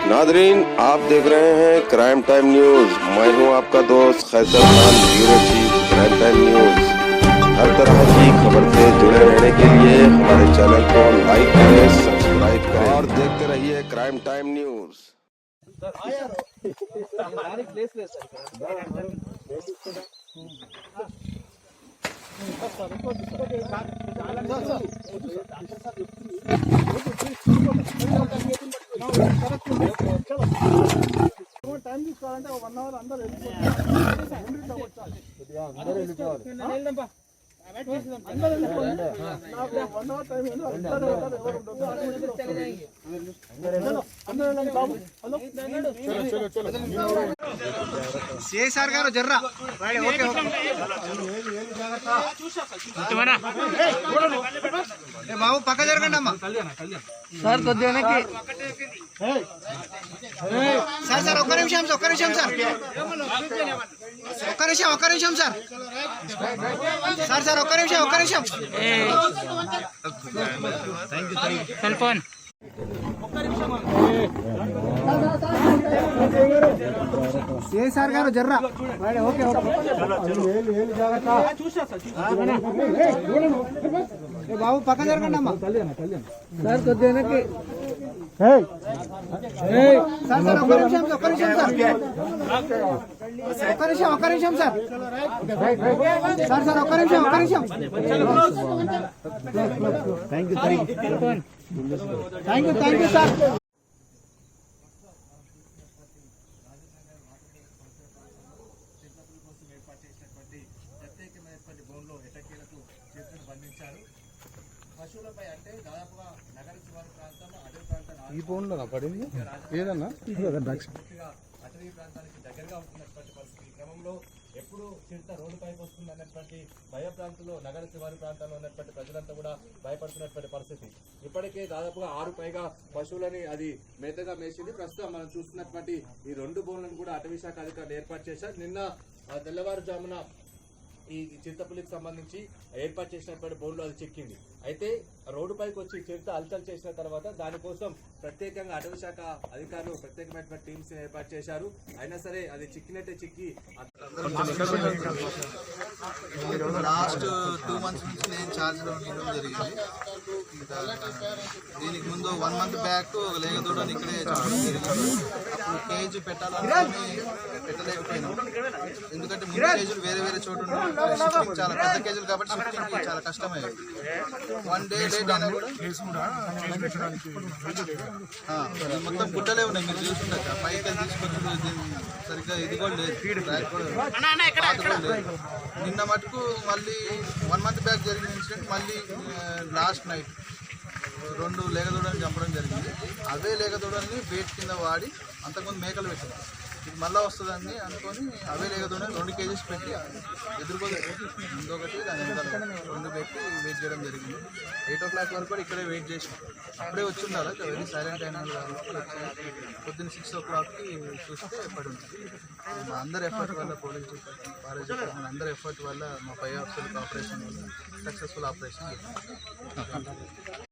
Nadreen, आप देख रहे हैं क्राइम टाइम न्यूज। मैं हूं आपका दोस्त Qaiser Khan, bureau chief crime time news. हर तरह की खबर से जुड़े रहने के लिए हमारे चैनल को लाइक करें, सब्सक्राइब करें और देखते रहिए क्राइम टाइम न्यूज। టైం తీసుకోవాలంటే 1 అవర్ అందరూ సిఐసార్ గారు జర్రా బాబు పక్క జరగండి అమ్మా సార్ కొద్దిగా సార్ సార్ ఒక్క నిమిషం సార్ ఒక్క నిమిషం సార్ సార్ సార్ ఒక్క నిమిషం సెల్ ఫోన్ సిఐసార్ గారు జర్రా బాబు పక్క జరగండి అమ్మా సార్ కొద్దిగా సార్ సార్ ఒక్క నిమిషం సార్ సార్ ఒక్క నిమిషం థ్యాంక్ యూ సార్ ప్రత్యేకమైనటువంటి బోన్లో ఎటకీలకు చేతులు బంధించారు. పశువులపై అంటే దాదాపుగా నగర శివారు ప్రాంతంలో అటవీ ప్రాంతాలు ఈ బోన్లో పడింది ఏదన్నా అటవీ ప్రాంతానికి దగ్గరగా ఉంటున్నటువంటి పరిస్థితి. ఈ క్రమంలో ఎప్పుడు చిరుత రోడ్డుపైకి వస్తుంది అన్నటువంటి భయప్రాంతంలో నగర శివారు ప్రాంతాల్లో ఉన్నటువంటి ప్రజలంతా కూడా భయపడుతున్నటువంటి పరిస్థితి. ఇప్పటికే దాదాపుగా 6 పైగా పశువులని అది మేతగా మేసింది. ప్రస్తుతం మనం చూస్తున్నటువంటి ఈ 2 బోన్లను కూడా అటవీ శాఖ అధికారులు ఏర్పాటు చేశారు. నిన్న తెల్లవారుజామున ఈ చిరుతపులికి సంబంధించి ఏర్పాటు చేసినటువంటి బోన్లో అది చిక్కింది. అయితే రోడ్డుపైకి వచ్చి చిరుత అల్చల్ చేసిన తర్వాత దానికోసం ప్రత్యేకంగా అటవీ శాఖ అధికారులు ప్రత్యేకమైనటువంటి టీమ్స్ ఏర్పాటు చేశారు. అయినా సరే అది చిక్కినట్టే చిక్కి లాస్ట్ 2 months నుంచి నేను ఛార్జ్లో ఉండడం జరిగింది. దీనికి ముందు 1 month బ్యాక్ లేగదూడని ఇక్కడే చెప్పడం జరిగింది. అప్పుడు కేజీ పెట్టలేకపోయినాం, ఎందుకంటే ముందు కేజీలు వేరే వేరే చోటు షిఫ్టింగ్ చాలా పెద్ద కేజీలు కాబట్టి షిఫ్టింగ్ చాలా కష్టమయ్యేది. 1 day లేట్ అయినా కూడా మొత్తం గుట్టలే ఉన్నాయి. మీరు చూస్తుండగా పైకి తీసుకొచ్చి సరిగ్గా ఇది కూడా లేదు, ట్రాక్ కూడా లేదు. నిన్న మటుకు మళ్ళీ 1 month బ్యాక్ జరిగిన ఇన్సిడెంట్ మళ్ళీ లాస్ట్ నైట్ 2 లేగదూడని చంపడం జరిగింది. అవే లేగదూడల్ని బేట్ కింద వాడి అంతకుముందు మేకలు పెట్టారు. ఇది మళ్ళీ వస్తుందని అనుకొని అవే లేగదూడని 2 kgs పెట్టి ఎదుర్కోలేదు. ఇంకొకటి దాని 2 పెట్టి వెయిట్ చేయడం జరిగింది. 8 o'clock వరకు కూడా ఇక్కడే వెయిట్ చేసాం. అప్పుడే వచ్చి ఉండాలి, వెరీ సైలెంట్ అయినా పొద్దున్న 6 o'clockకి చూస్తే ఎప్పటి ఉంటుంది. మా అందరి ఎఫర్ట్ వల్ల పోలీస్ ఫారెస్ట్ డిపార్ట్మెంట్ అందరి ఎఫర్ట్ వల్ల మా పై ఆఫీసర్లకు ఆపరేషన్ వల్ల సక్సెస్ఫుల్ ఆపరేషన్